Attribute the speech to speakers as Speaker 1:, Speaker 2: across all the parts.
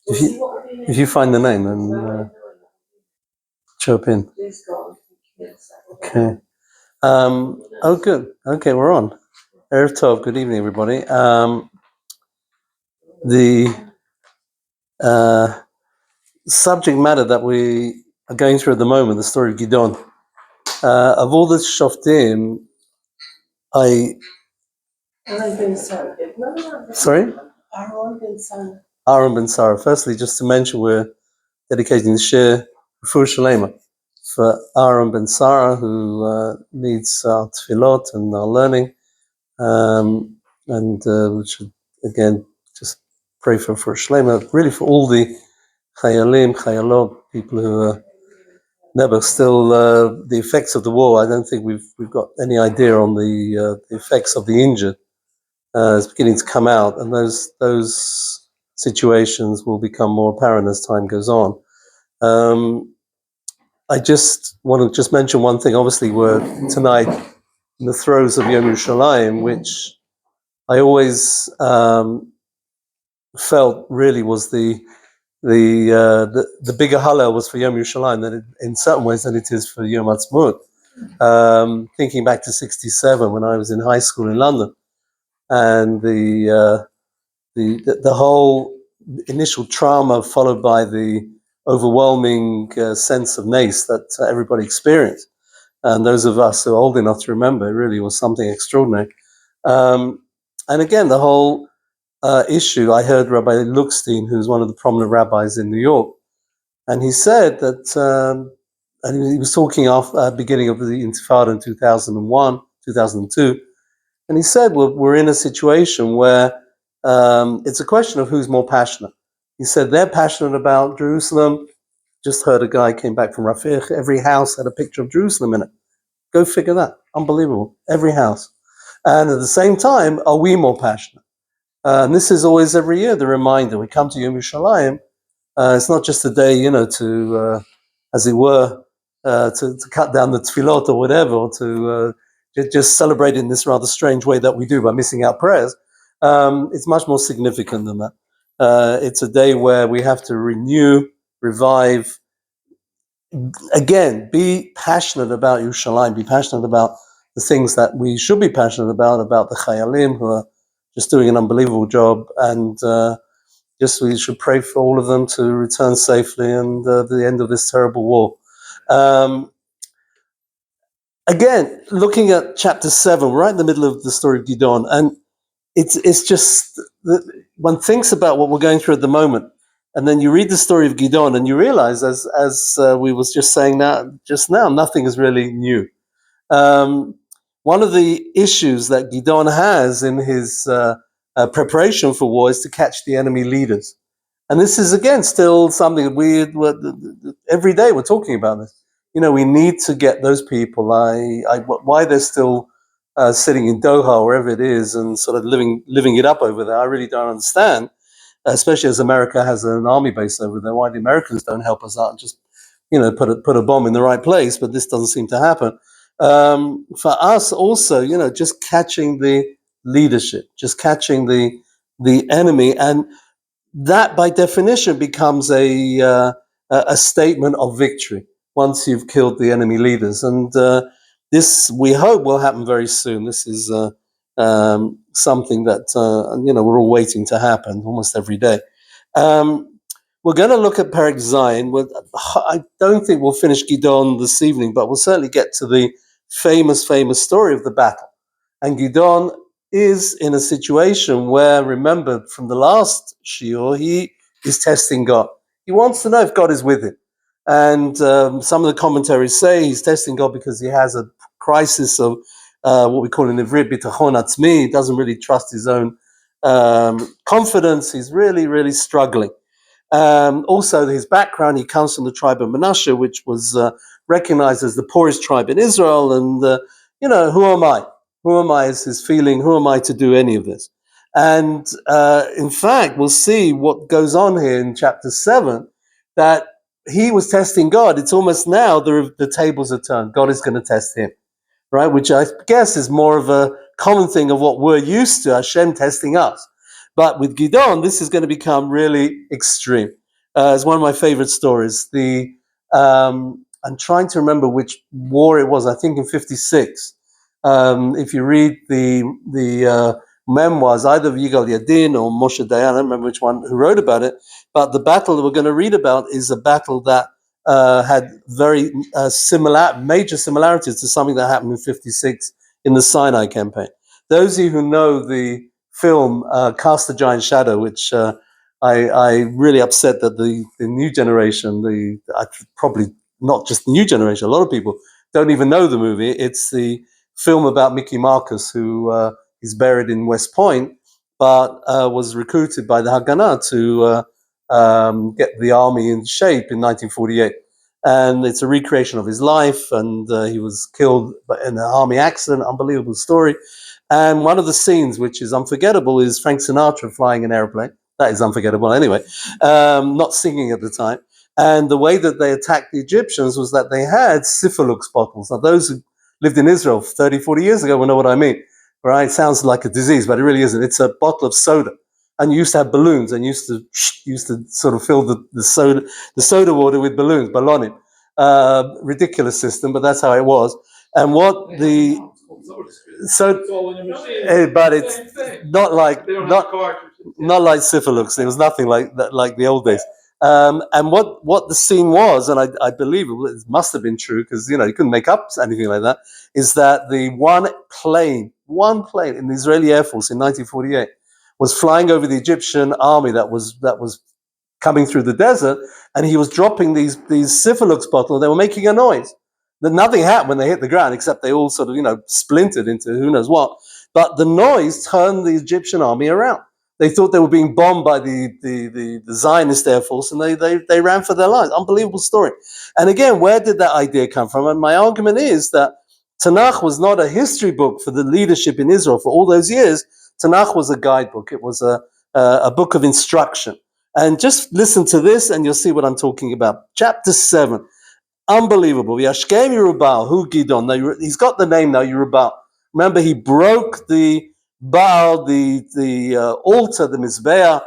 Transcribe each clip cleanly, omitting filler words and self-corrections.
Speaker 1: If you find the name, then chirp in. Okay. Oh, good. Okay, we're on. Erev Tov. Good evening, everybody. The subject matter that we are going through at the moment, the story of Gidon. Of all the Shoftim, Sorry? Aaron ben Sarah. Firstly, just to mention, we're dedicating the shir Refuah Shalema for Aaron ben Sarah, who needs our tefillot and our learning. And we should, again, just pray for Shalema, really for all the Chayalim, Chayalot, people who are never still the effects of the war. I don't think we've got any idea on the effects of the injured. It's beginning to come out, and those situations will become more apparent as time goes on. I just want to mention one thing. Obviously, we're tonight in the throes of Yom Yerushalayim, which I always felt really was the bigger hallel was for Yom Yerushalayim in certain ways than it is for Yom Ha'atzmaut. Thinking back to '67 when I was in high school in London, and the whole initial trauma followed by the overwhelming sense of nace that everybody experienced, and those of us who are old enough to remember, it really was something extraordinary. And again, the whole issue, I heard Rabbi Lookstein, who's one of the prominent rabbis in New York, and he said that, and he was talking after beginning of the Intifada in 2001, 2002, and he said, we're in a situation where it's a question of who's more passionate. He said they're passionate about Jerusalem. Just heard a guy came back from Rafiq. Every house had a picture of Jerusalem in it. Go figure that. Unbelievable. Every house. And at the same time, are we more passionate? And this is always every year the reminder. We come to Yom Yerushalayim. It's not just a day, to, as it were, to cut down the tefillot or whatever, or to just celebrate in this rather strange way that we do by missing out prayers. It's much more significant than that. It's a day where we have to renew, revive, again, be passionate about Yerushalayim, be passionate about the things that we should be passionate about the Chayalim who are just doing an unbelievable job, and just we should pray for all of them to return safely and the end of this terrible war. Again, looking at chapter 7, right in the middle of the story of Gidon, and it's just, one thinks about what we're going through at the moment, and then you read the story of Gidon, and you realize, as we was just saying just now, nothing is really new. One of the issues that Gidon has in his preparation for war is to catch the enemy leaders, and this is again still something that every day we're talking about this. We need to get those people. Why they're still sitting in Doha or wherever it is and sort of living it up over there, I really don't understand, especially as America has an army base over there. Why the Americans don't help us out and just put a bomb in the right place, but this doesn't seem to happen. For us also, just catching the leadership, just catching the enemy, and that by definition becomes a statement of victory once you've killed the enemy leaders. And this, we hope, will happen very soon. This is something that we're all waiting to happen almost every day. We're going to look at Perek Zayin. I don't think we'll finish Gidon this evening, but we'll certainly get to the famous story of the battle. And Gidon is in a situation where, remember from the last shiur, he is testing God. He wants to know if God is with him. And some of the commentaries say he's testing God because he has a crisis of what we call in Ivrit bitachon atzmi. He doesn't really trust his own confidence. He's really struggling. Also, his background, he comes from the tribe of Manasseh, which was recognized as the poorest tribe in Israel. And, who am I? Who am I is his feeling. Who am I to do any of this? And in fact, we'll see what goes on here in chapter 7, that he was testing God. It's almost now the tables are turned. God is going to test him, right? Which I guess is more of a common thing of what we're used to, HaShem testing us. But with Gidon, this is going to become really extreme. It's one of my favorite stories. I'm trying to remember which war it was. I think in '56. If you read the memoirs, either of Yigal Yadin or Moshe Dayan, I don't remember which one who wrote about it, but the battle that we're going to read about is a battle that had very major similarities to something that happened in '56 in the Sinai campaign. Those of you who know the film Cast a Giant Shadow, which I really upset that the new generation, probably not just the new generation, a lot of people don't even know the movie. It's the film about Mickey Marcus, who is buried in West Point, but was recruited by the Haganah to get the army in shape in 1948. And it's a recreation of his life, and he was killed in an army accident, unbelievable story. And one of the scenes, which is unforgettable, is Frank Sinatra flying an airplane. That is unforgettable anyway, not singing at the time. And the way that they attacked the Egyptians was that they had syphilux bottles. Now, those who lived in Israel 30, 40 years ago will know what I mean, right? It sounds like a disease, but it really isn't. It's a bottle of soda. And you used to have balloons, and used to sort of fill the soda water with balloons, balloning. Ridiculous system, but that's how it was. And what the but it's not like syphilux. There was nothing like that, like the old days. And what the scene was, and I believe it must have been true, because you couldn't make up anything like that, is that the one plane in the Israeli Air Force in 1948 was flying over the Egyptian army that was coming through the desert, and he was dropping these syphilux bottles. They were making a noise. That nothing happened when they hit the ground, except they all sort of splintered into who knows what. But the noise turned the Egyptian army around. They thought they were being bombed by the Zionist Air Force, and they ran for their lives. Unbelievable story. And again, where did that idea come from? And my argument is that Tanakh was not a history book for the leadership in Israel for all those years. Tanakh was a guidebook. It was a book of instruction. And just listen to this, and you'll see what I'm talking about. Chapter 7. Unbelievable. Yashkem Yerubal, who Gidon. Now, he's got the name now, Yerubal. Remember, he broke the Baal, the altar, the Mizbeah,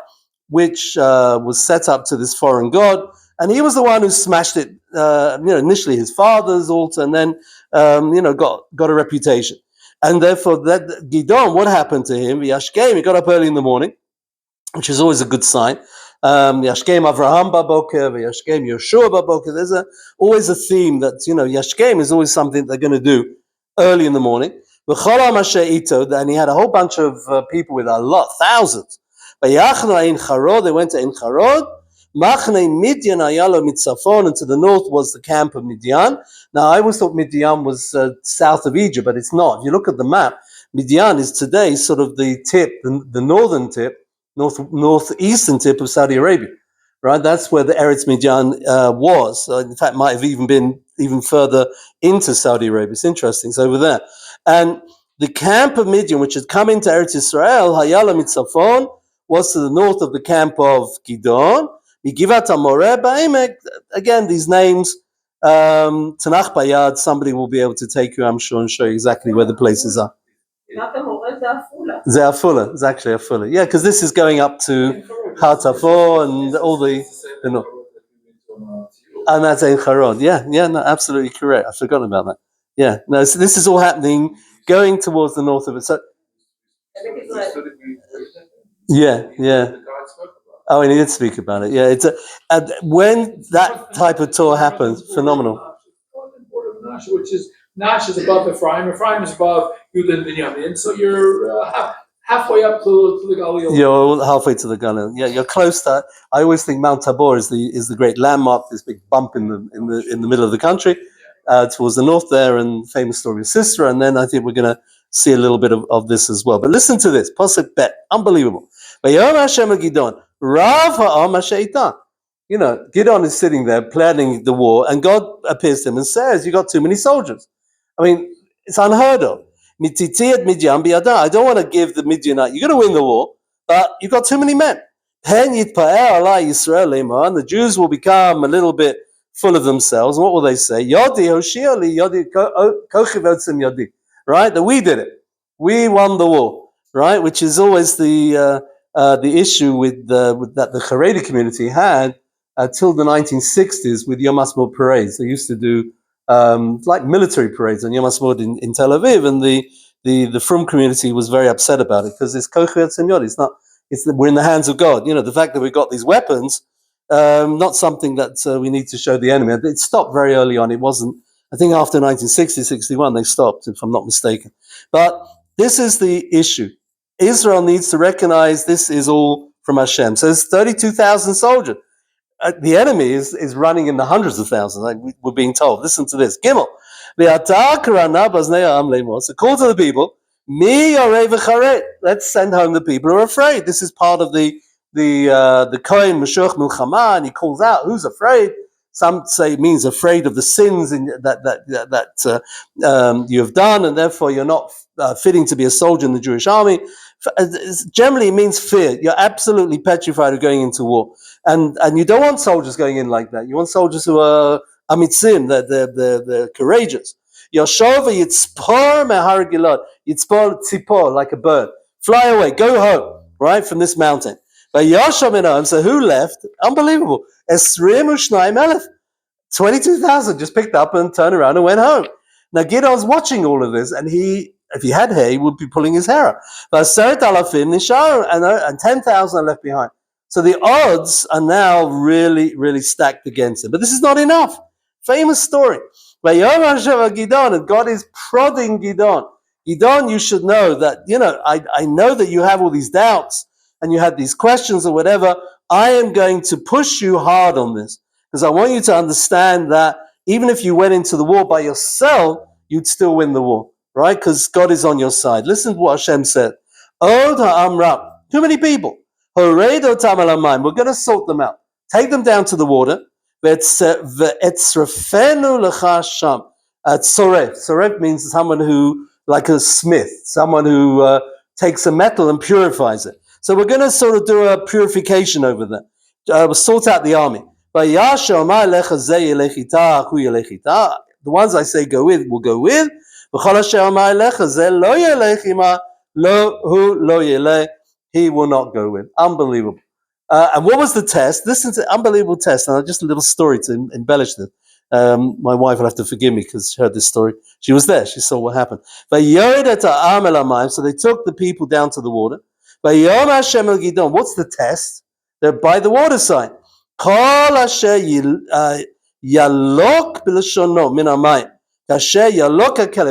Speaker 1: which was set up to this foreign god. And he was the one who smashed it, initially his father's altar, and then, got a reputation. And therefore, that Gidon, what happened to him? Yashkem, he got up early in the morning, which is always a good sign. Yashkem Avraham Baboker, Yashkem Yoshua Baboker. There's always a theme that, Yashkem is always something they're going to do early in the morning. And he had a whole bunch of people with thousands. They went to In Charod. Machne Midian Ayalo Mitzafon, and to the north was the camp of Midian. Now, I always thought Midian was south of Egypt, but it's not. If you look at the map, Midian is today sort of the tip, the northern tip, northeastern tip of Saudi Arabia, right? That's where the Eretz Midian was. In fact, might have even been even further into Saudi Arabia. It's interesting. It's over there. And the camp of Midian, which had come into Eretz Israel, Hayala Mitzafon, was to the north of the camp of Gidon. Migivat HaMoreh Ba'emek. Again, these names, Tanakh Bayad, somebody will be able to take you, I'm sure, and show you exactly where the places are. Ze'afula. It's actually Afula. Yeah, because this is going up to Hatafor and all the and that's Ein Charod. Yeah, no, absolutely correct. I've forgotten about that. Yeah, no, so this is all happening going towards the north of it. So, yeah. Oh, and he did speak about it. Yeah, it's when that type of tour happens, phenomenal.
Speaker 2: Which is Nash is above Ephraim. Ephraim is above Judah and Binyamin. So you're halfway up to the Galilee.
Speaker 1: You're halfway to the Galilee. Yeah, you're close to. I always think Mount Tabor is the great landmark. This big bump in the middle of the country, towards the north there, and famous story of Sisera. And then I think we're going to see a little bit of this as well. But listen to this, Pasuk Bet, unbelievable. Vayom Hashem Gidon, Rav Ha'am Hasheitan. Gidon is sitting there planning the war, and God appears to him and says, "You got too many soldiers." I mean, it's unheard of. I don't want to give the Midianite. You're going to win the war, but you've got too many men. And the Jews will become a little bit full of themselves. And what will they say? Right? That we did it. We won the war. Right? Which is always the the issue with that the Haredi community had till the 1960s with Yom HaSmod parades. They used to do like military parades on Yom HaSmod in Tel Aviv, and the Frum community was very upset about it because it's Kochiyot Senyod. We're in the hands of God. The fact that we've got these weapons, not something that we need to show the enemy. It stopped very early on. It wasn't, I think after 1960, 61, they stopped, if I'm not mistaken. But this is the issue. Israel needs to recognize this is all from HaShem. So there's 32,000 soldiers. The enemy is running in the hundreds of thousands, like we're being told. Listen to this. Gimel. So call to the people, let's send home the people who are afraid. This is part of the Kohen Meshuch Milchama, and he calls out, who's afraid? Some say it means afraid of the sins that you have done, and therefore you're not fitting to be a soldier in the Jewish army. Generally, it means fear. You're absolutely petrified of going into war, and you don't want soldiers going in like that. You want soldiers who are amitzim, they're courageous. Yoshova yitzpor mehar gilad, yitzpor tzipor, like a bird. Fly away, go home, right, from this mountain. But Yashom Enam, so who left? Unbelievable. Esrim u'shnayim elef. 22,000 just picked up and turned around and went home. Now Gidon's watching all of this, and if he had hair, he would be pulling his hair out. But 10,000 are left behind. So the odds are now really, really stacked against him. But this is not enough. Famous story. Gidon, and God is prodding Gidon. Gidon, you should know that, I know that you have all these doubts and you had these questions or whatever. I am going to push you hard on this because I want you to understand that even if you went into the war by yourself, you'd still win the war, right? Because God is on your side. Listen to what Hashem said. Od ha'amra, too many people. Horeid otam al hamayim, we're going to sort them out. Take them down to the water. Ve'etzrefenu lecha sham. Tzoref. Tzoref means someone who, like a smith, someone who takes a metal and purifies it. So we're going to sort of do a purification over there. We'll sort out the army. The ones I say go with, will go with. He will not go with. Unbelievable. And what was the test? Listen to unbelievable test. And just a little story to embellish this. My wife will have to forgive me because she heard this story. She was there. She saw what happened. So they took the people down to the water. What's the test? They're by the waterside.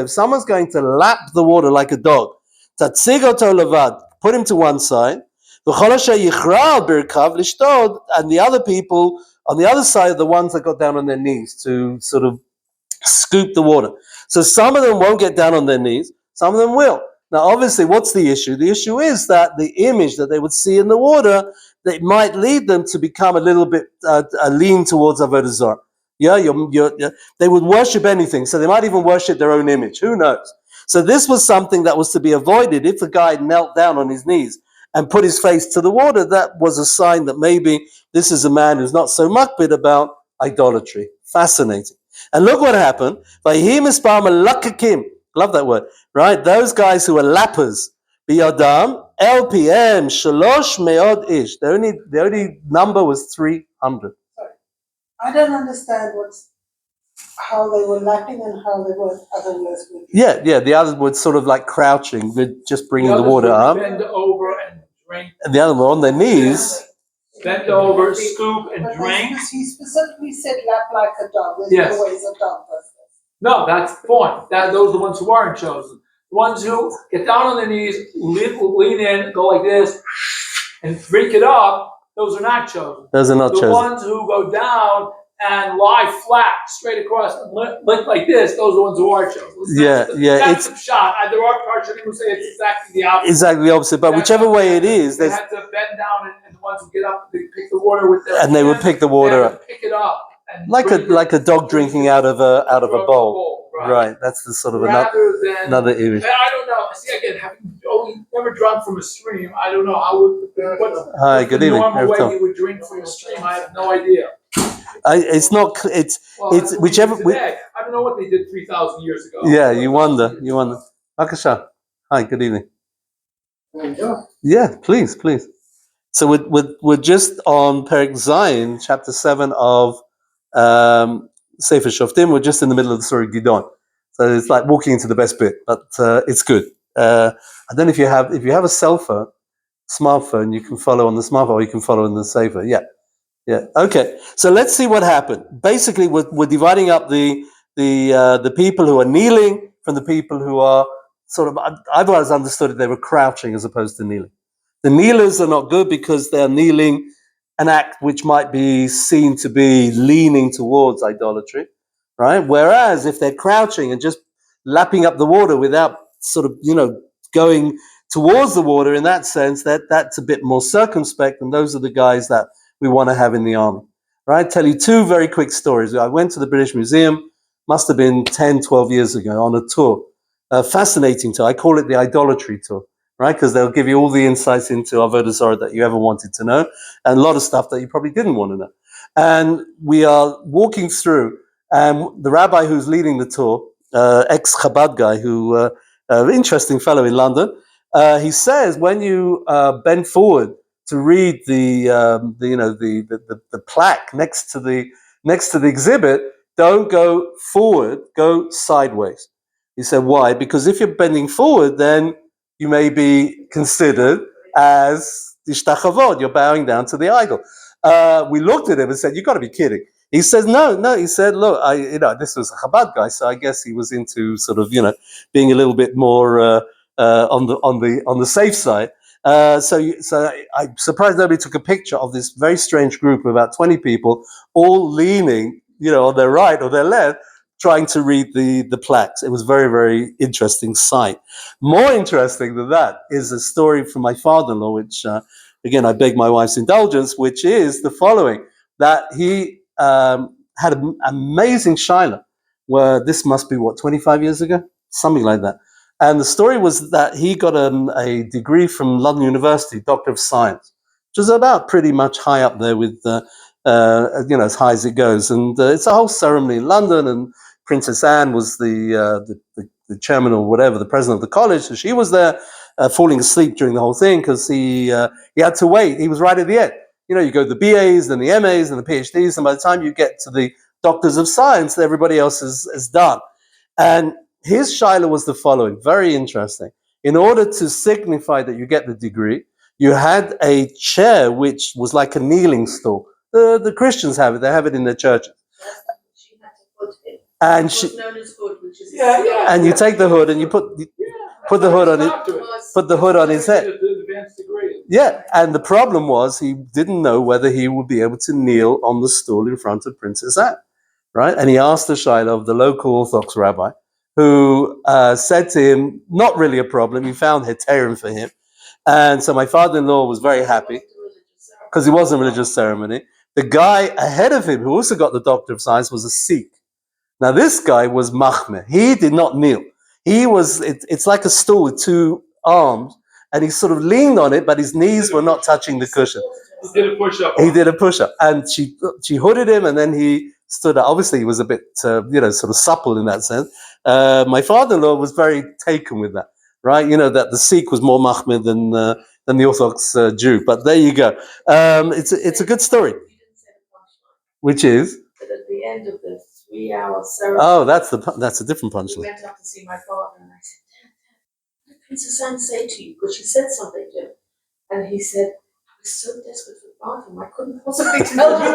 Speaker 1: If someone's going to lap the water like a dog, put him to one side, and the other people on the other side are the ones that got down on their knees to sort of scoop the water. So some of them won't get down on their knees, some of them will. Now, obviously, what's the issue? The issue is that the image that they would see in the water, that might lead them to become a little bit lean towards Avodah Zarah. They would worship anything, so they might even worship their own image. Who knows? So this was something that was to be avoided. If the guy knelt down on his knees and put his face to the water, that was a sign that maybe this is a man who's not so makbid about idolatry. Fascinating. And look what happened. Love that word, right? Those guys who are lappers, biyadam, LPM, shalosh meod ish. The only number was 300.
Speaker 3: Sorry. I don't understand how they were lapping and how they were otherwise.
Speaker 1: Yeah. The others were sort of like crouching, with just bringing the water up.
Speaker 2: Bend over and drink.
Speaker 1: And the other were on their knees.
Speaker 2: Bend over, scoop, and drink.
Speaker 3: He specifically said lap like a dog.
Speaker 2: Yes.
Speaker 3: Always a dog.
Speaker 2: No, that's the point. Those are the ones who aren't chosen. The ones who get down on their knees, lean in, go like this, and drink it up, those are not chosen.
Speaker 1: Those are not chosen.
Speaker 2: The ones who go down and lie flat, straight across, and lick like this, those are the ones who are chosen.
Speaker 1: That's
Speaker 2: the shot. There are Parshanim who say it's exactly the opposite.
Speaker 1: Exactly the opposite, but whichever way it is,
Speaker 2: they had to bend down, and the ones who get up, they pick the water with their
Speaker 1: and they would pick the water up.
Speaker 2: Pick it up.
Speaker 1: Like a dog drinking out of a bowl. Right. That's the sort of another image.
Speaker 2: I don't know. See, again, having never drunk from a stream, I don't know what's
Speaker 1: good
Speaker 2: the
Speaker 1: evening.
Speaker 2: normal way you would drink from a stream. I have no idea.
Speaker 1: It's whichever.
Speaker 2: Today, I don't know what they did 3,000 years ago.
Speaker 1: Yeah, you wonder. Akasha. Hi, good evening. Yeah, please. So we're just on Perek Zayin, chapter 7 of Sefer Shoftim. We're just in the middle of the story of Gidon. So it's like walking into the best bit, but it's good. I don't know if you have a cell phone, smartphone, you can follow on the smartphone, or you can follow in the Sefer. Yeah. Okay. So let's see what happened. Basically, we're dividing up the people who are kneeling from the people who are sort of. I've always understood it. They were crouching as opposed to kneeling. The kneelers are not good because they're kneeling an act which might be seen to be leaning towards idolatry, right? Whereas if they're crouching and just lapping up the water without sort of going towards the water in that sense, that's a bit more circumspect, and those are the guys that we want to have in the army, right? Tell you two very quick stories. I went to the British Museum, must have been 10, 12 years ago, on a tour. A fascinating tour. I call it the idolatry tour, right? Because they'll give you all the insights into Avodah Zarah that you ever wanted to know, and a lot of stuff that you probably didn't want to know. And we are walking through, and the rabbi who's leading the tour, ex-Chabad guy, who interesting fellow in London, he says when you bend forward to read the plaque next to the exhibit, don't go forward, go sideways. He said, why? Because if you're bending forward, then you may be considered as ishtachavod, you're bowing down to the idol. We looked at him and said, you've got to be kidding. He says, no. He said, look, this was a Chabad guy, so I guess he was into sort of, being a little bit more on the safe side. So I'm surprised nobody took a picture of this very strange group of about 20 people, all leaning, on their right or their left, trying to read the plaques. It was very, very interesting sight. More interesting than that is a story from my father-in-law, which, again, I beg my wife's indulgence, which is the following, that he had an amazing shaila, where this must be, 25 years ago? Something like that. And the story was that he got a degree from London University, Doctor of Science, which is about pretty much high up there with, as high as it goes. And it's a whole ceremony in London, and Princess Anne was the chairman or whatever, the president of the college, so she was there falling asleep during the whole thing because he had to wait. He was right at the end. You go to the BAs, then the MAs, and the PhDs, and by the time you get to the Doctors of Science, everybody else is done. And his shaila was the following, very interesting. In order to signify that you get the degree, you had a chair which was like a kneeling stool. The Christians have it; they have it in their churches.
Speaker 4: She had to put it.
Speaker 1: And
Speaker 4: it was known as hood, which is
Speaker 1: and you take the hood and you put the hood on it, put the hood on his head. Yeah, and the problem was he didn't know whether he would be able to kneel on the stool in front of Princess Anne, right? And he asked the shaila of the local Orthodox rabbi, who said to him, not really a problem. He found heterim for him. And so my father-in-law was very happy because it was a religious ceremony. The guy ahead of him, who also got the Doctor of Science, was a Sikh. Now this guy was machmeh. He did not kneel. He was, it's like a stool with two arms, and he sort of leaned on it, but his knees were not touching the cushion. He did a push-up. And she hooded him, and then he stood up. Obviously, he was a bit, sort of supple in that sense. My father-in-law was very taken with that, right? That the Sikh was more machmeh than the Orthodox Jew. But there you go. It's a good story. Which is?
Speaker 4: But at the end of the 3-hour ceremony.
Speaker 1: Oh, that's a different punchline.
Speaker 4: We went up to see my father, and I said, Dad, what did Princess Anne say to you? Because she said something to him. And he said, I was so desperate for the bathroom, I couldn't possibly tell you.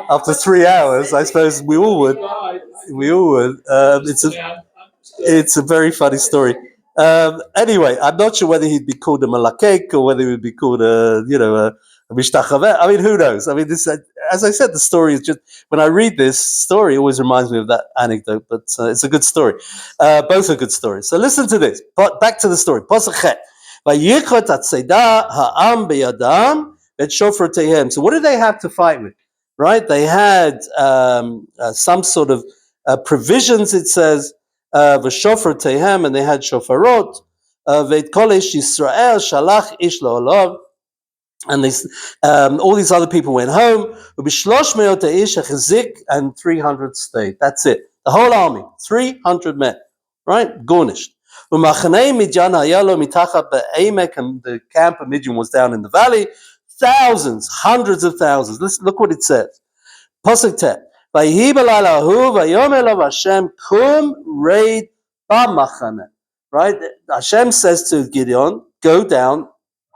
Speaker 1: After 3 hours, I suppose we all would. It's a very funny story. Anyway, I'm not sure whether he'd be called a malakek or whether he would be called a mishtachaveh. I mean, who knows? I mean, this, as I said, the story is just, when I read this story, it always reminds me of that anecdote, but it's a good story. Both are good stories. So listen to this. Back to the story. So what did they have to fight with? Right? They had some sort of provisions, it says, v'shofar tehem, and they had shofarot, v'et kolesh Yisrael shalach ish lo'olav, and all these other people went home, and 300 stayed. That's it. The whole army, 300 men, right? Garnished. Umachanei Midian hayalo mitachat be'emek, and the camp of Midian was down in the valley. Thousands, hundreds of thousands. Let's look what it says. Pasuk Tet. Vayhi b'layla hu vayomer lo Hashem kum raid b'machane. Right? Hashem says to Gideon, go down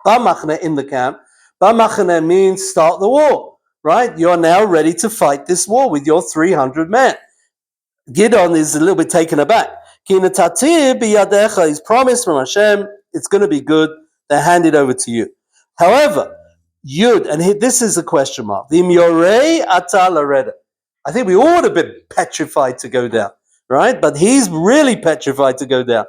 Speaker 1: b'machane, in the camp. B'machane means start the war. Right? You're now ready to fight this war with your 300 men. Gidon is a little bit taken aback. Ki natati biyadecha, he's promised from Hashem, it's going to be good. They hand it over to you. However, Yud, and this is a question mark. V'im yorei ata lareda. I think we all would have been petrified to go down, right? But he's really petrified to go down.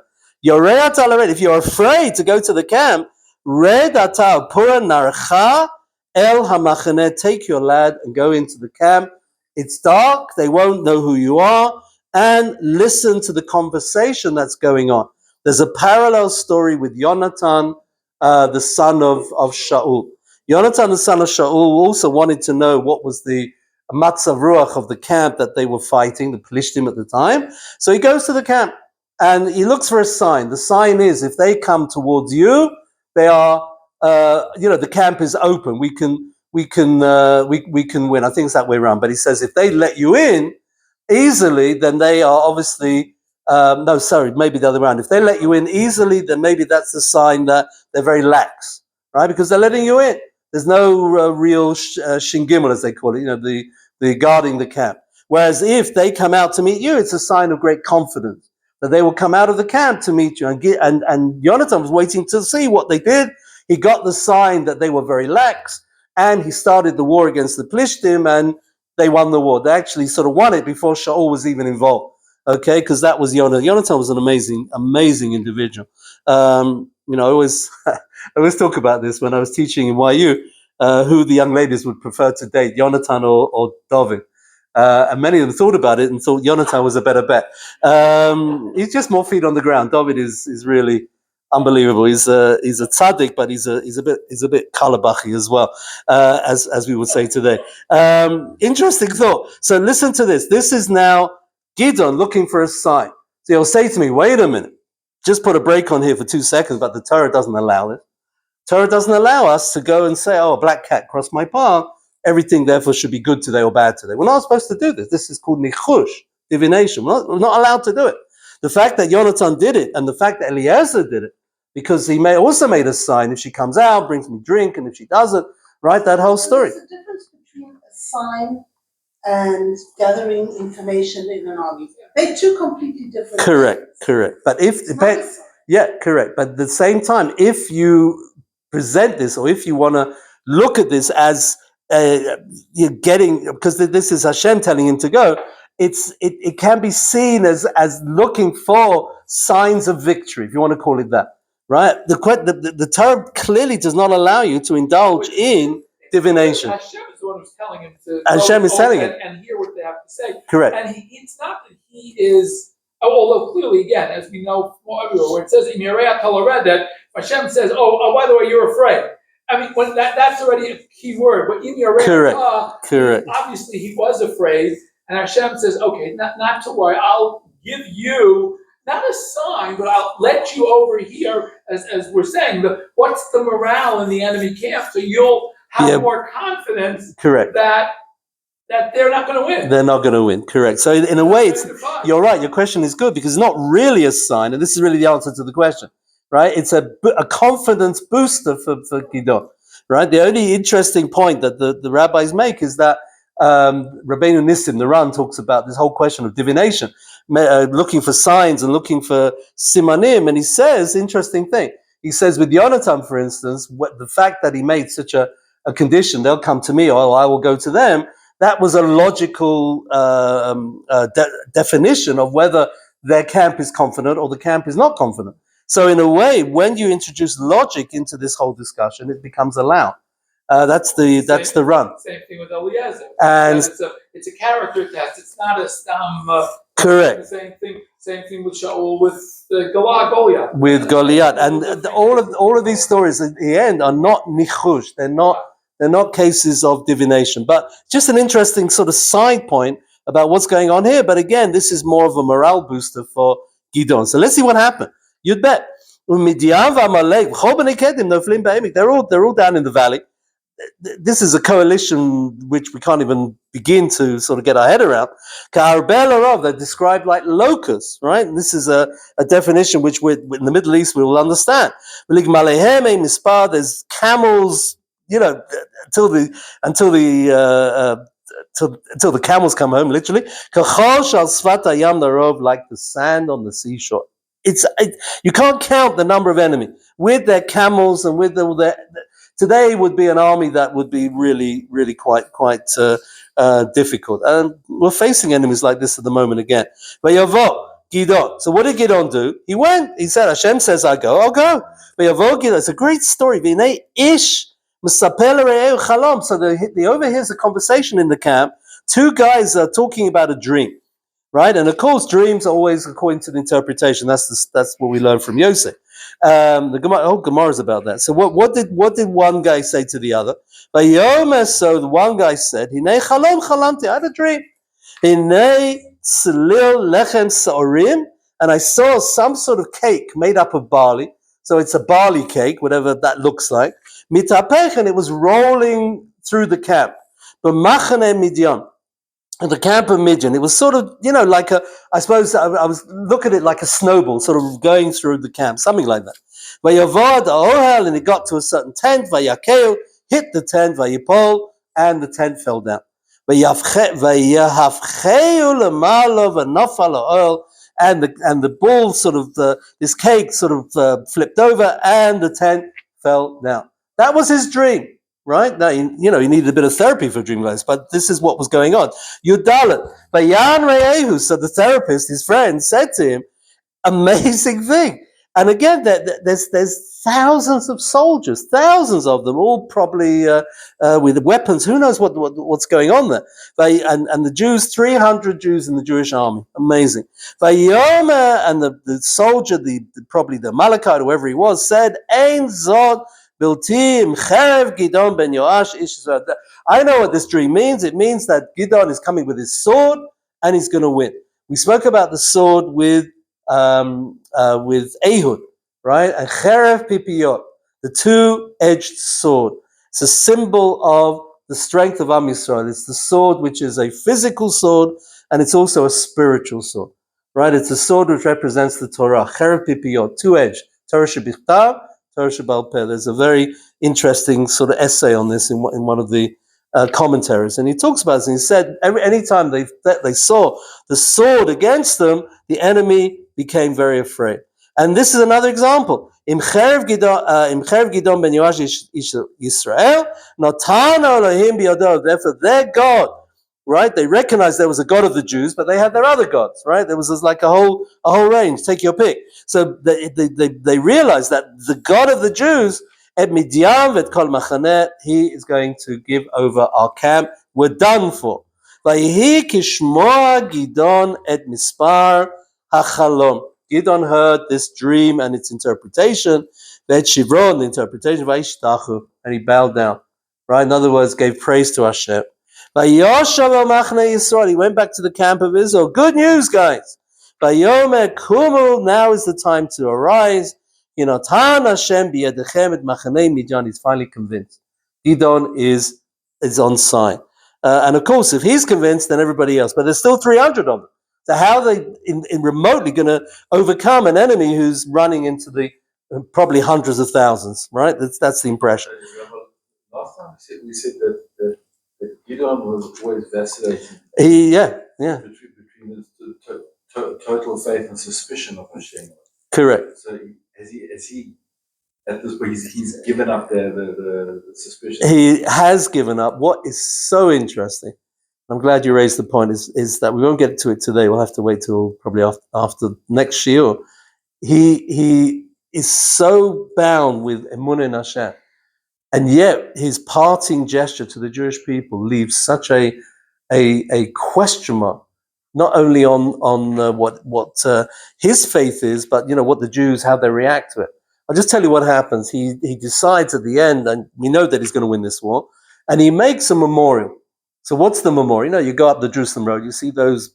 Speaker 1: Yorei ata lareda. If you're afraid to go to the camp, red ata pura narcha el hamachane. Take your lad and go into the camp. It's dark. They won't know who you are. And listen to the conversation that's going on. There's a parallel story with Yonatan, the son of Shaul. Yonatan, the son of Shaul, also wanted to know what was the matzav ruach of the camp that they were fighting, the Plishtim at the time. So he goes to the camp and he looks for a sign. The sign is, if they come towards you, they are, the camp is open. We can win. I think it's that way around. But he says if they let you in easily, then they are obviously, maybe the other way around. If they let you in easily, then maybe that's a sign that they're very lax, right? Because they're letting you in. There's no real shingimel, as they call it, the guarding the camp. Whereas if they come out to meet you, it's a sign of great confidence that they will come out of the camp to meet you. And Yonatan was waiting to see what they did. He got the sign that they were very lax, and he started the war against the Plishtim, and they won the war. They actually sort of won it before Shaul was even involved. Okay, because that was Yonatan. Yonatan was an amazing individual. I always talk about this when I was teaching in YU, who the young ladies would prefer to date, Yonatan or David. And many of them thought about it and thought Yonatan was a better bet. He's just more feet on the ground. David is really unbelievable. He's a tzaddik, but he's a bit kalabachi as well, as we would say today. Interesting thought. So listen to this. This is now Gidon looking for a sign. So he'll say to me, wait a minute, just put a break on here for 2 seconds, but the Torah doesn't allow it. Torah doesn't allow us to go and say, oh, a black cat crossed my path, everything therefore should be good today or bad today. We're not supposed to do this. This is called nichush, divination. We're not allowed to do it. The fact that Yonatan did it, and the fact that Eliezer did it, because he also made a sign, if she comes out, brings me drink, and if she doesn't, right, that whole story.
Speaker 3: There's a difference between a sign and gathering information in an army. They're two completely different things.
Speaker 1: Correct. But correct. But at the same time, if you present this, or if you want to look at this as you're getting, because this is Hashem telling him to go, it can be seen as looking for signs of victory, if you want to call it that, right? The Torah clearly does not allow you to indulge in divination.
Speaker 2: Hashem is the one who's telling him to
Speaker 1: Hashem is telling him
Speaker 2: and hear what they have to say.
Speaker 1: Correct.
Speaker 2: And it's not that he is, although clearly, again, as we know from everywhere, where it says in Yerei Talared that Hashem says, oh, by the way, you're afraid. I mean, when that's already a key word. But in Yerei
Speaker 1: Correct.
Speaker 2: Obviously he was afraid, and Hashem says, okay, not to worry, I'll give you not a sign, but I'll let you over here, as we're saying, what's the morale in the enemy camp, so you'll have more confidence that they're not going to win. They're not going to win,
Speaker 1: correct. So in a way, you're right, your question is good, because it's not really a sign, and this is really the answer to the question, right? It's a confidence booster for Gidon, right? The only interesting point that the rabbis make is that Rabbeinu Nissim, the Ran, talks about this whole question of divination, looking for signs and looking for simanim, and he says, interesting thing, he says with Yonatan, for instance, the fact that he made such a condition, they'll come to me or I will go to them, that was a logical definition of whether their camp is confident or the camp is not confident. So in a way, when you introduce logic into this whole discussion, it becomes allowed. That's the run.
Speaker 2: Same thing with Eliezer.
Speaker 1: And
Speaker 2: it's a character test. It's not a stam.
Speaker 1: Correct.
Speaker 2: Same thing with Shaul, with Goliath.
Speaker 1: With Goliath, and all of these stories at the end are not nichush. They're not cases of divination. But just an interesting sort of side point about what's going on here. But again, this is more of a morale booster for Gidon. So let's see what happened. You'd bet. Midian v'Amalek v'chol bnei Kedim noflim b'Emek. They're all down in the valley. This is a coalition which we can't even begin to sort of get our head around. They're described like locusts, right? And this is a definition which in the Middle East we will understand. There's camels, until the camels come home, literally. Like the sand on the seashore. You can't count the number of enemies with their camels and with their. Today would be an army that would be really, really quite difficult. And we're facing enemies like this at the moment again. Gidon. So what did Gidon do? He went. He said, Hashem says, I'll go. Gidon. It's a great story. So they overhears a conversation in the camp. Two guys are talking about a dream. Right, and of course, dreams are always according to the interpretation. That's what we learn from Yosef. The Gemara is about that. So what did one guy say to the other? So the one guy said, "Hinei chalom chalamti." I had a dream. Hinei tzlil lechem saorim, and I saw some sort of cake made up of barley. So it's a barley cake, whatever that looks like. Mitapech, and it was rolling through the camp. But machane Midian. At the camp of Midian, it was sort of, like I suppose I was looking at it like a snowball, sort of going through the camp, something like that. Vayavad ohel, and it got to a certain tent, vayakeu, hit the tent, vayipol, and the tent fell down. Vayahafcheu lemalo v'nafal ohel, and the ball sort of, this cake sort of flipped over, and the tent fell down. That was his dream. Right now, he needed a bit of therapy for dream like this, but this is what was going on. Yudalit, Vayan Re'ehu, so the therapist, his friend, said to him, "Amazing thing." And again, there's thousands of soldiers, thousands of them, all probably with weapons. Who knows what's going on there? And the Jews, 300 Jews in the Jewish army, amazing. Vayoma, and the soldier, probably the Malachite, whoever he was, said, "Ein zod." I know what this dream means. It means that Gidon is coming with his sword and he's going to win. We spoke about the sword with Ehud, right? And Cherev Pipiyot, the two-edged sword. It's a symbol of the strength of Am Yisrael. It's the sword which is a physical sword and it's also a spiritual sword, right? It's a sword which represents the Torah. Cherev Pipiyot, two-edged. Torah Shebichtav, Torah Shebaal Peh. There's a very interesting sort of essay on this in one of the commentaries, and he talks about this. And he said any time they saw the sword against them, the enemy became very afraid. And this is another example. Im Cherev Gidon ben Yoash Yisrael, Notana Elohim biyado. Therefore, their God, right? They recognized there was a God of the Jews, but they had their other gods, right? There was like a whole range. Take your pick. So they realized that the God of the Jews, et Midian vet kol machaneh, he is going to give over our camp. We're done for. Vayihi kishmoa Gidon et mispar hachalom. Gidon heard this dream and its interpretation. Vet shivron, the interpretation, vayishtachu, and he bowed down. Right? In other words, gave praise to Hashem. He went back to the camp of Israel. Good news, guys. Vayomer kumu, now is the time to arise. Hashem biyadechem et machanei Midian. He's finally convinced. Gidon is on side. And of course, if he's convinced, then everybody else. But there's still 300 of them. So how are they in remotely going to overcome an enemy who's running into the probably hundreds of thousands, right? That's the impression.
Speaker 5: Last time we said that Gidon was always vacillating. Between the total faith and suspicion of Hashem.
Speaker 1: Correct.
Speaker 5: So has he at this point he's given up the suspicion? He
Speaker 1: has given up. What is so interesting, I'm glad you raised the point, is that we won't get to it today. We'll have to wait till probably after next shiur. He is so bound with emunah in Hashem. And yet, his parting gesture to the Jewish people leaves such a question mark, not only on what his faith is, but what the Jews, how they react to it. I'll just tell you what happens. He decides at the end, and we know that he's going to win this war, and he makes a memorial. So what's the memorial? You go up the Jerusalem road, you see those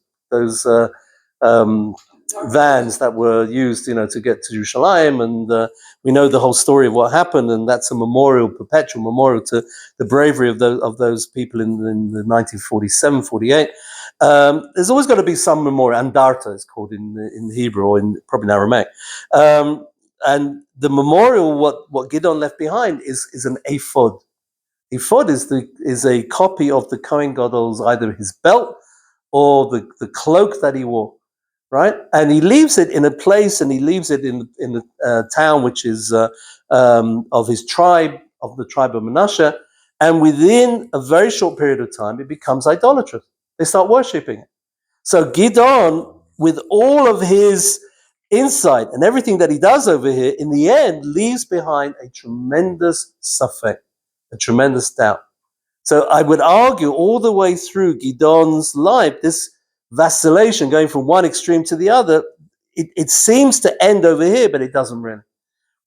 Speaker 1: vans that were used, to get to Jerusalem, and we know the whole story of what happened, and that's a memorial, perpetual memorial to the bravery of those people in the 1947, 48. There's always got to be some memorial. Andarta is called in Hebrew, or probably in Aramaic. And the memorial, what Gidon left behind is an ephod. Ephod is a copy of the Kohen Gadol's, either his belt or the cloak that he wore, right? And he leaves it in a place, and he leaves it in the town which is of his tribe, of the tribe of Manasseh. And within a very short period of time, it becomes idolatrous. They start worshipping it. So Gidon, with all of his insight and everything that he does over here, in the end, leaves behind a tremendous safek, a tremendous doubt. So I would argue all the way through Gidon's life, this vacillation going from one extreme to the other, it seems to end over here, but it doesn't really.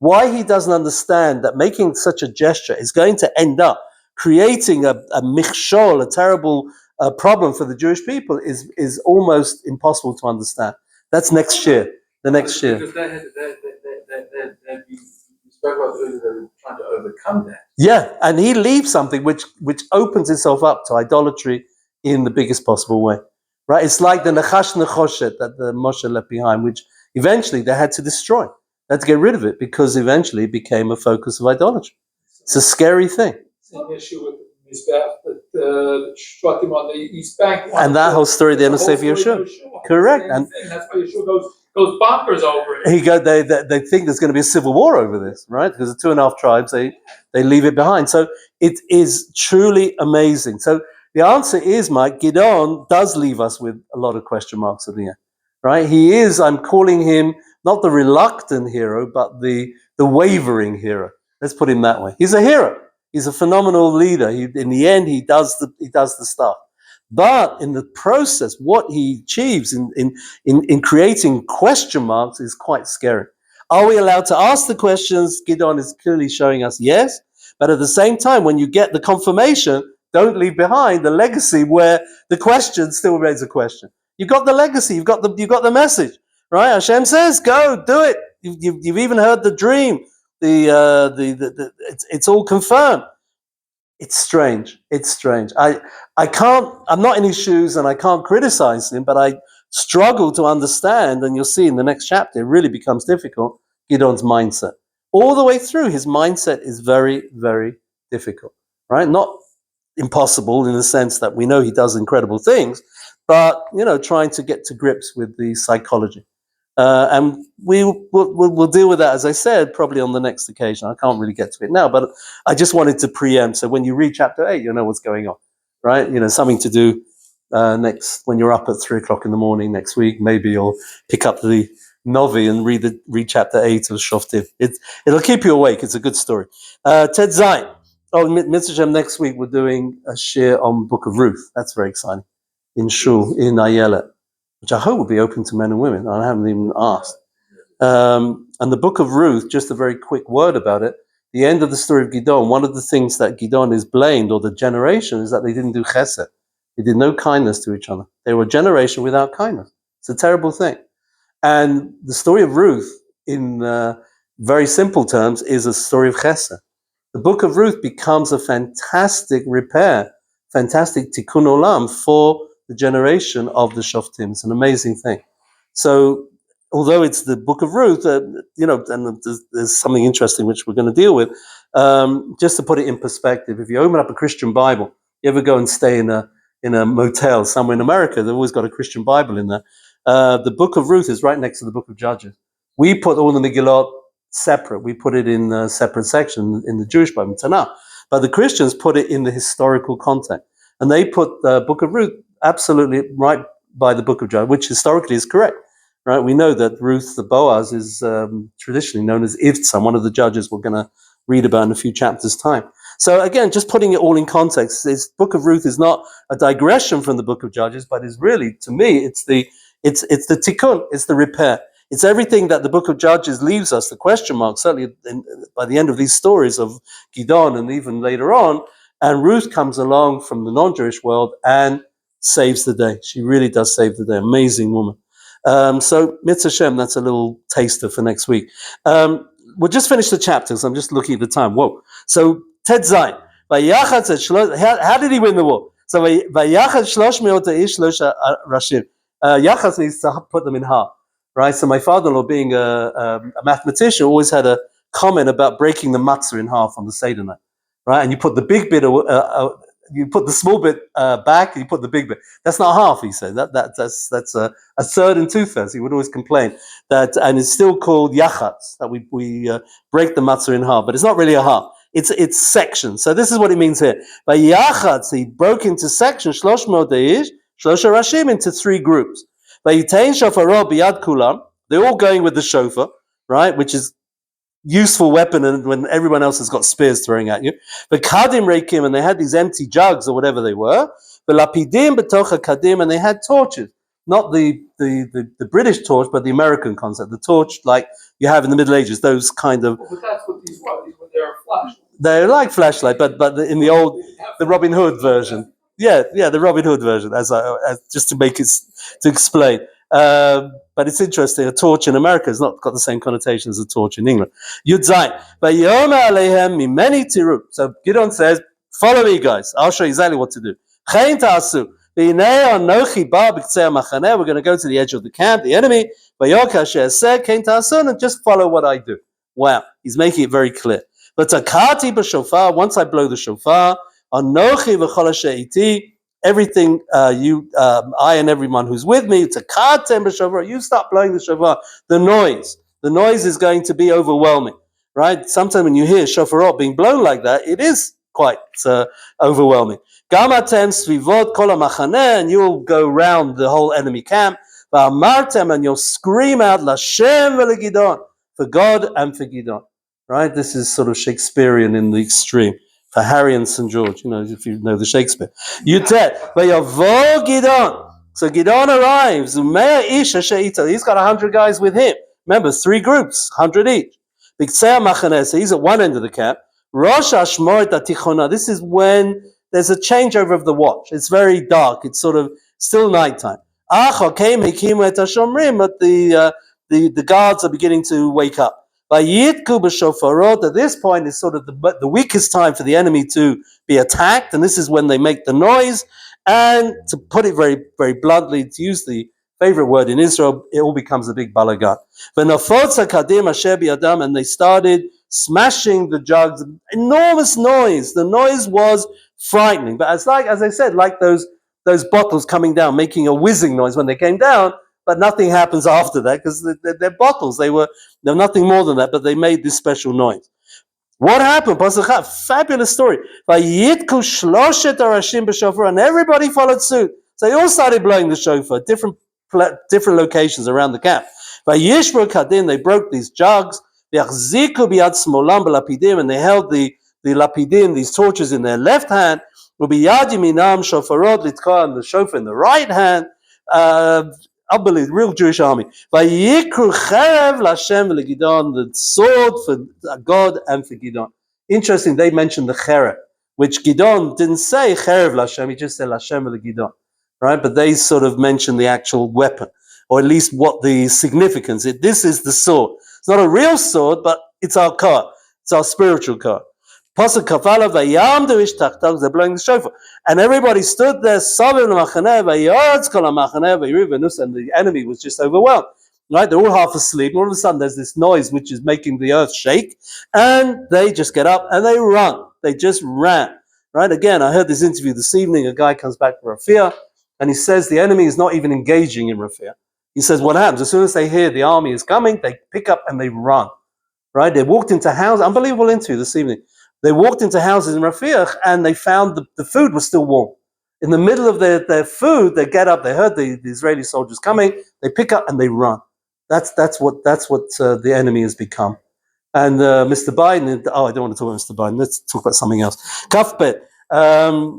Speaker 1: Why he doesn't understand that making such a gesture is going to end up creating a michshol, a terrible problem for the Jewish people is almost impossible to understand. That's next year, the next year.
Speaker 5: Because you spoke about earlier, they were trying to overcome that.
Speaker 1: Yeah, and he leaves something which opens itself up to idolatry in the biggest possible way, right? It's like the Nachash Nechoshet that the Moshe left behind, which eventually they had to destroy. They had to get rid of it because eventually it became a focus of idolatry. It's a scary thing.
Speaker 2: Same issue with the Mizbech, that the Shoftim on the East Bank.
Speaker 1: And that whole story at the end of Sefer Yeshua. Correct.
Speaker 2: And that's why Yeshua goes bonkers over it.
Speaker 1: They think there's going to be a civil war over this, right? Because the 2.5 tribes, they leave it behind. So it is truly amazing. So the answer is, Mike, Gidon does leave us with a lot of question marks at the end, right? He is, I'm calling him not the reluctant hero, but the wavering hero. Let's put him that way. He's a hero. He's a phenomenal leader. In the end, he does the stuff. But in the process, what he achieves in creating question marks is quite scary. Are we allowed to ask the questions? Gidon is clearly showing us yes. But at the same time, when you get the confirmation, don't leave behind the legacy where the question still remains a question. You've got the legacy. You've got the message, right? HaShem says, go do it. You've even heard the dream. It's all confirmed. It's strange. I'm not in his shoes and I can't criticize him, but I struggle to understand, and you'll see in the next chapter, it really becomes difficult, Gidon's mindset. All the way through, his mindset is very, very difficult, right? Not impossible in the sense that we know he does incredible things, but, trying to get to grips with the psychology. And we'll deal with that, as I said, probably on the next occasion. I can't really get to it now, but I just wanted to preempt. So when you read chapter 8, you'll know what's going on, right? Something to do next when you're up at 3:00 in the morning next week. Maybe you'll pick up the Novi and read chapter 8 of Shoftim. It'll keep you awake. It's a good story. Ted Zayin. Oh, Mitzvah Shem, next week we're doing a share on Book of Ruth. That's very exciting. In Shul, in Ayelet, which I hope will be open to men and women. I haven't even asked. And the Book of Ruth, just a very quick word about it. The end of the story of Gidon, one of the things that Gidon is blamed, or the generation, is that they didn't do chesed. They did no kindness to each other. They were a generation without kindness. It's a terrible thing. And the story of Ruth, in very simple terms, is a story of chesed. The Book of Ruth becomes a fantastic repair, fantastic tikkun olam for the generation of the Shoftim. It's an amazing thing. So, although it's the Book of Ruth, and there's something interesting which we're going to deal with. Just to put it in perspective, if you open up a Christian Bible, you ever go and stay in a motel somewhere in America, they've always got a Christian Bible in there. The Book of Ruth is right next to the Book of Judges. We put all the Megillot separate. We put it in a separate section in the Jewish Bible, Tanakh. But the Christians put it in the historical context. And they put the Book of Ruth absolutely right by the Book of Judges, which historically is correct. Right? We know that Ruth the Boaz is traditionally known as Ivtzan, one of the judges we're going to read about in a few chapters' time. So again, just putting it all in context, this Book of Ruth is not a digression from the Book of Judges, but is really, to me, it's the tikkun, it's the repair. It's everything that the Book of Judges leaves us, the question mark, certainly by the end of these stories of Gidon and even later on, and Ruth comes along from the non-Jewish world and saves the day. She really does save the day. Amazing woman. So Mitzvah Shem, that's a little taster for next week. We'll just finish the chapters. I'm just looking at the time. Whoa. So Ted Zayin. How did he win the war? So Vayachad Shlosh Me'ota Ish Shlosh Rashim. Yachad means to put them in half, right? So my father-in-law, being a mathematician, always had a comment about breaking the matzah in half on the Seder night, right? And you put the big bit, you put the small bit back, and you put the big bit. That's not half, he said. That's a third and 2/3. He would always complain that, and it's still called yachatz, that we break the matzah in half, but it's not really a half. It's sections. So this is what it means here. By yachatz, he broke into sections, shlosh modeish, shlosh rashim, into 3 groups. By yitain shofaro biyad kulam, they're all going with the shofar, right, which is useful weapon, and when everyone else has got spears throwing at you. But kadim reikim, and they had these empty jugs or whatever they were. But lapidim betocha kadim, and they had torches, not the British torch, but the American concept, the torch like you have in the Middle Ages. Those kind of.
Speaker 2: But that's what these were. They're flashlights.
Speaker 1: They're like flashlight, but in the old, the Robin Hood version. Yeah, the Robin Hood version, as just to make it to explain. But it's interesting. A torch in America has not got the same connotation as a torch in England. Yud Zayin. Vayoma aleihem mimeni tiru. So Gidon says, "Follow me, guys. I'll show you exactly what to do." Chayin ta'asu. V'inei anochi ba b'ktzei ha'machaneh. We're going to go to the edge of the camp, the enemy. Vayoka she'aseh chayin ta'asun, and just follow what I do. Wow, he's making it very clear. But takati b'shofar. Once I blow the shofar, anochi v'chol she'iti. Everything I and everyone who's with me, takatem b'shofar. You start blowing the shofar. The noise is going to be overwhelming, right? Sometimes when you hear shofarot being blown like that, it is quite overwhelming. Gamatem svivot kol ha'machaneh, and you'll go round the whole enemy camp. Va'amartem, and you'll scream out l'Hashem v'leGidon, for God and for Gidon. Right? This is sort of Shakespearean in the extreme. For Harry and St. George, if you know the Shakespeare. Yutet, vayavo Gidon. So Gidon arrives. He's got 100 guys with him. Remember, 3 groups, 100 each. So he's at one end of the camp. Rosh Hashmoret Atichona. This is when there's a changeover of the watch. It's very dark. It's sort of still nighttime. But the guards are beginning to wake up. Vayitku b'shofarot. At this point is sort of the weakest time for the enemy to be attacked, and this is when they make the noise. And to put it very, very bluntly, to use the favorite word in Israel, it all becomes a big balagan. V'nafotza kadim asher biyadam, and they started smashing the jugs. Enormous noise. The noise was frightening, but as I said, like those bottles coming down, making a whizzing noise when they came down. But nothing happens after that because they're bottles. They're nothing more than that, but they made this special noise. What happened? Fabulous story. And everybody followed suit. So they all started blowing the shofar, different locations around the camp. They broke these jugs. And they held the lapidim, these torches, in their left hand. And the shofar in the right hand. Unbelievable, real Jewish army. Vayikru cherev l'Hashem v'leGidon, the sword for God and for Gidon. Interesting, they mentioned the cherev, which Gidon didn't say cherev l'Hashem, he just said l'Hashem v'leGidon, right? But they sort of mentioned the actual weapon, or at least what the significance is. This is the sword. It's not a real sword, but it's our car. It's our spiritual car. Pasuk kafala vayamdu ish tachtav, they're blowing the shofar, and everybody stood there. And the enemy was just overwhelmed. Right, they're all half asleep. And all of a sudden, there's this noise which is making the earth shake, and they just get up and they run. They just ran. Right, again, I heard this interview this evening. A guy comes back from Rafia, and he says the enemy is not even engaging in Rafia. He says what happens as soon as they hear the army is coming, they pick up and they run. Right, they walked into houses. Unbelievable interview this evening. They walked into houses in Rafiach and they found the food was still warm. In the middle of their food, they get up, they heard the Israeli soldiers coming, they pick up and they run. That's what the enemy has become. And Mr. Biden, I don't want to talk about Mr. Biden, let's talk about something else. Kafbet,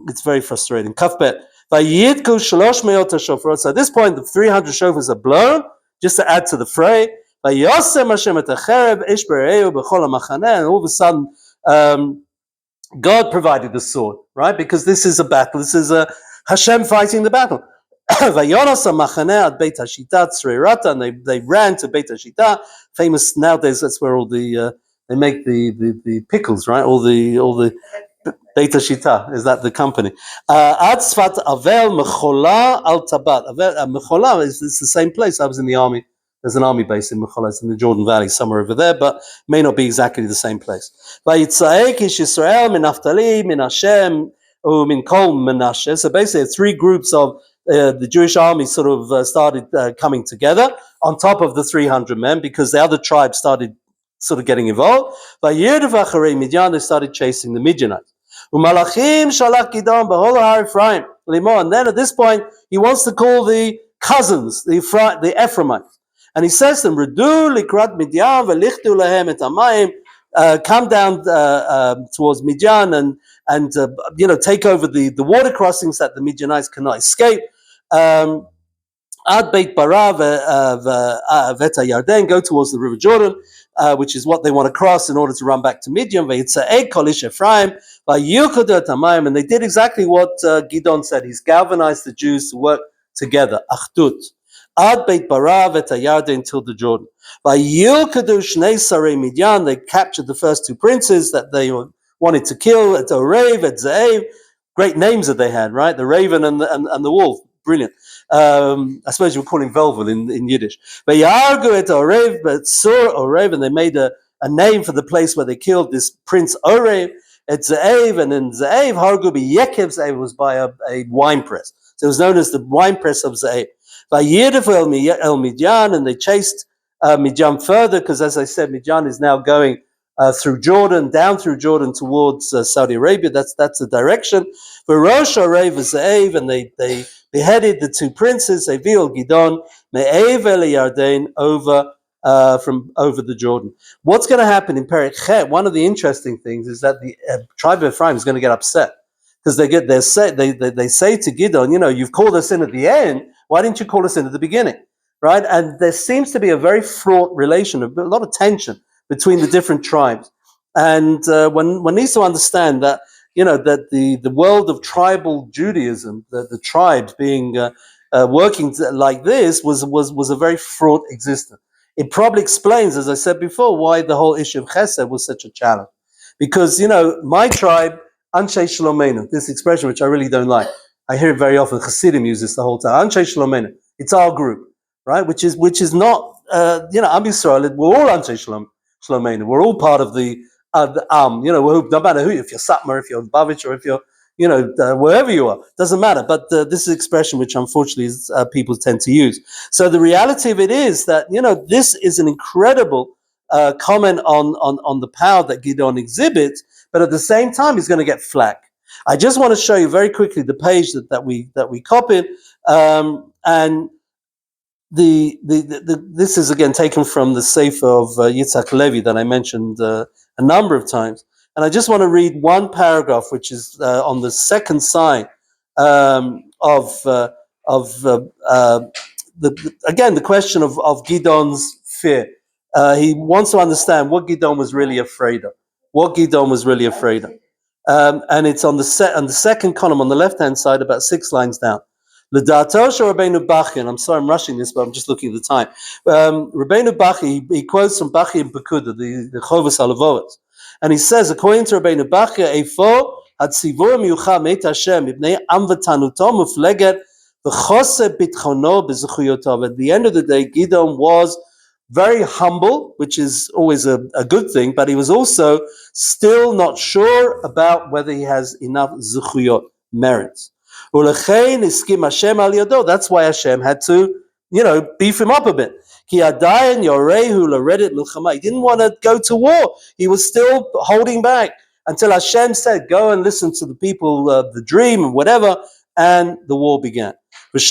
Speaker 1: it's very frustrating. Kafbet, Vayitku shalosh me'ot shofar. So at this point, the 300 shofars are blown, just to add to the fray. Vayosem Hashem et hacherev ish b're'eu b'chol ha'machaneh, and all of a sudden, God provided the sword, right? Because this is a battle. This is a Hashem fighting the battle. Vayonos HaMachaneh ad Beit HaShita Tzreirata, and they ran to Beit HaShita. Famous nowadays. That's where all the they make the pickles, right? All the Beit HaShita, is that the company? Ad Tzfat Avel Mechola al Tabat. Mechola is it's the same place. I was in the army. There's an army base in Mechola. It's in the Jordan Valley, somewhere over there, but may not be exactly the same place. Vayitzaek ish Yisrael min Naftali min Hashem min Kol Menashe. So basically, three groups of the Jewish army sort of started coming together on top of the 300 men, because the other tribes started sort of getting involved. Vayirvacharei Midian, they started chasing the Midianites. Umalachim shalach Gidon b'hol har Ephraim limo. And then at this point, he wants to call the cousins, the Ephraimites, and he says to them, "Redu likrat Midian v'lichtu lahem et hamayim." Come down towards Midian and take over the water crossings that the Midianites cannot escape. Ad Beit Bara Veta Yarden, go towards the River Jordan, which is what they want to cross in order to run back to Midian. Veitza'ek Kolish Ephraim, Vayukodu Tamayim, and they did exactly what Gidon said. He's galvanized the Jews to work together. Achdut. Ad Beit Bara Veta Yarden till the Jordan. Vayukodu Shnei Sarei Midian, they captured the first two princes that they wanted to kill, at Orev, at Ze'ev. Great names that they had, right? The raven and the wolf. Brilliant. I suppose you would call him Velvel in Yiddish. But Yargu et Orev, but Sur Orev, and they made a name for the place where they killed this Prince Orev, at Ze'ev, and in Ze'ev, Hargu Yekev Ze'ev was by a wine press. So it was known as the wine press of Ze'ev. Vayirdefu el Midian, and they chased Midian further, because as I said, Midian is now going through Jordan, down through Jordan towards Saudi Arabia. That's the direction. V'rosh Orev Ze'ev, and they beheaded the two princes, Avil Gidon, Me'ev el Yarden, over the Jordan. What's going to happen in Perek Chet? One of the interesting things is that the tribe of Ephraim is going to get upset, because they say to Gidon, you've called us in at the end. Why didn't you call us in at the beginning, right? And there seems to be a very fraught relation, a lot of tension between the different tribes, and one needs to understand that. That the world of tribal Judaism, the tribes being working like this, was a very fraught existence. It probably explains, as I said before, why the whole issue of Chesed was such a challenge. Because my tribe, Anshe Shlomenu, this expression which I really don't like. I hear it very often. Hasidim use this the whole time. Anshe Shlomenu, it's our group, right? Which is not Am Yisrael. We're all Anshe Shlomenu. We're all part of the no matter who, if you're Satmar, if you're Bavitch, or if you're, wherever you are, doesn't matter. But this is an expression which unfortunately people tend to use. So the reality of it is that, this is an incredible comment on the power that Gidon exhibits, but at the same time, he's going to get flack. I just want to show you very quickly the page that we copied, and this is again taken from the Sefer of Yitzhak Levi that I mentioned a number of times, and I just want to read one paragraph, which is on the second side the question of Gidon's fear. He wants to understand what Gidon was really afraid of. And it's on the second column on the left-hand side, about 6 lines down. Rabbeinu Bachi, and I'm sorry I'm rushing this, but I'm just looking at the time. Rabbeinu Bachi, he quotes from Bachi and Pekuda, the Chovos Halavos, and he says, according to Rabbeinu Bachi, Eifo hatzivur miyucha meit Hashem ibnei am v'tanuto mufleget v'chose bitchono b'zechuyotov. At the end of the day, Gidon was very humble, which is always a good thing, but he was also still not sure about whether he has enough zechuyot, merits. That's why Hashem had to, beef him up a bit. He didn't want to go to war. He was still holding back until Hashem said, go and listen to the people, the dream and whatever, and the war began. Rav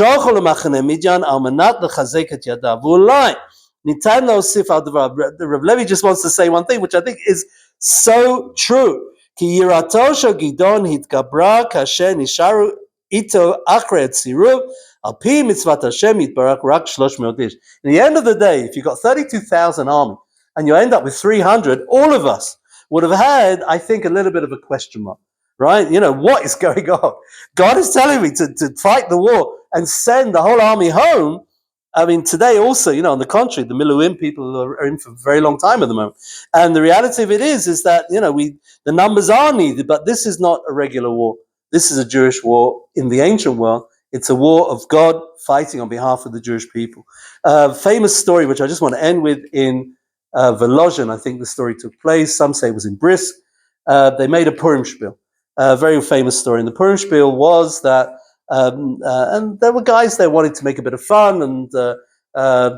Speaker 1: Levi just wants to say one thing, which I think is so true. Ito akret siruv alpi mitzvat Hashem yitbarak rak 300 ish. In the end of the day, if you've got 32,000 army and you end up with 300, all of us would have had, I think, a little bit of a question mark, right? What is going on? God is telling me to fight the war and send the whole army home. I mean, today also, on the contrary, the Miluim people are in for a very long time at the moment. And the reality of it is that, the numbers are needed, but this is not a regular war. This is a Jewish war in the ancient world. It's a war of God fighting on behalf of the Jewish people. Famous story, which I just want to end with, in Volozhin, I think the story took place. Some say it was in Brisk. They made a Purim spiel, a very famous story. And the Purim spiel was that and there were guys there wanting to make a bit of fun, and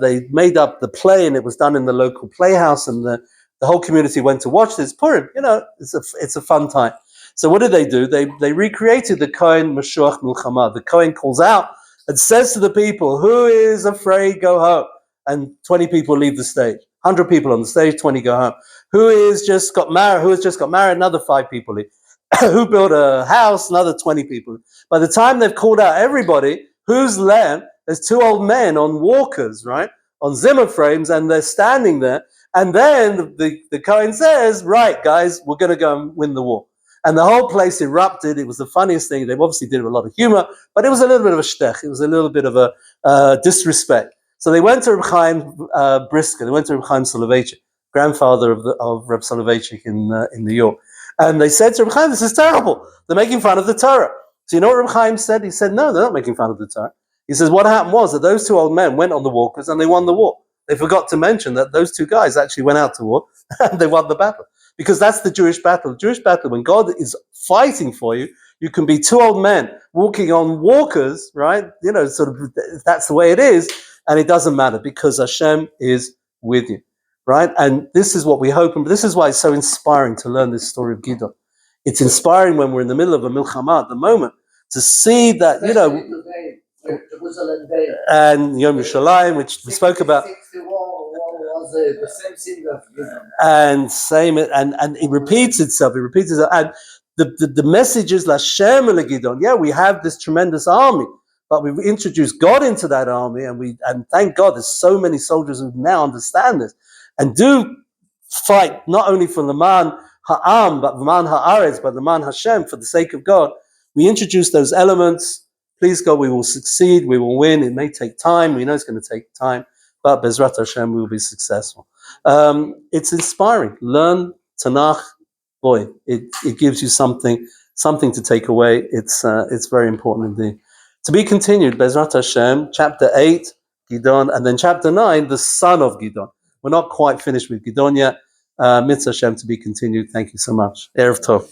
Speaker 1: they made up the play, and it was done in the local playhouse, and the whole community went to watch this Purim. It's a fun time. So what did they do? They recreated the Kohen Mashuach Milchama. The Kohen calls out and says to the people, "Who is afraid, go home." And 20 people leave the stage. 100 people on the stage, 20 go home. Who has just got married? Another 5 people leave. Who built a house? Another 20 people. By the time they've called out everybody, who's left? There's 2 old men on walkers, right? On Zimmer frames, and they're standing there. And then the Kohen says, "Right, guys, we're going to go and win the war." And the whole place erupted. It was the funniest thing. They obviously did it with a lot of humor, but it was a little bit of a shtech. It was a little bit of a disrespect. So they went to Reb Chaim Brisker. They went to Reb Chaim Soloveitchik, grandfather of Reb Soloveitchik in New York. And they said to Reb Chaim, "This is terrible. They're making fun of the Torah." So you know what Reb Chaim said? He said, "No, they're not making fun of the Torah." He says, what happened was that those 2 old men went on the walkers and they won the war. They forgot to mention that those 2 guys actually went out to war and they won the battle. Because that's the Jewish battle. The Jewish battle, when God is fighting for you, you can be 2 old men walking on walkers, right? Sort of, that's the way it is. And it doesn't matter because HaShem is with you, right? And this is what we hope. And this is why it's so inspiring to learn this story of Gidon. It's inspiring when we're in the middle of a milchama at the moment to see that, and Yom Yerushalayim, which we spoke about,
Speaker 6: the same thing
Speaker 1: and it repeats itself. And the message is Lashem Gidon. Yeah, we have this tremendous army, but we've introduced God into that army, and thank God there's so many soldiers who now understand this and do fight not only for the man Ha'am, but the man Ha'aretz, but the man HaShem, for the sake of God. We introduce those elements. Please God, we will succeed, we will win. It may take time, we know it's going to take time, but Bezrat HaShem, we will be successful. It's inspiring. Learn Tanakh, boy, it gives you something to take away. It's very important indeed. To be continued, Bezrat HaShem, chapter 8, Gidon, and then chapter 9, the son of Gidon. We're not quite finished with Gidon yet. Mitzvah Hashem, to be continued. Thank you so much. Erev Tov.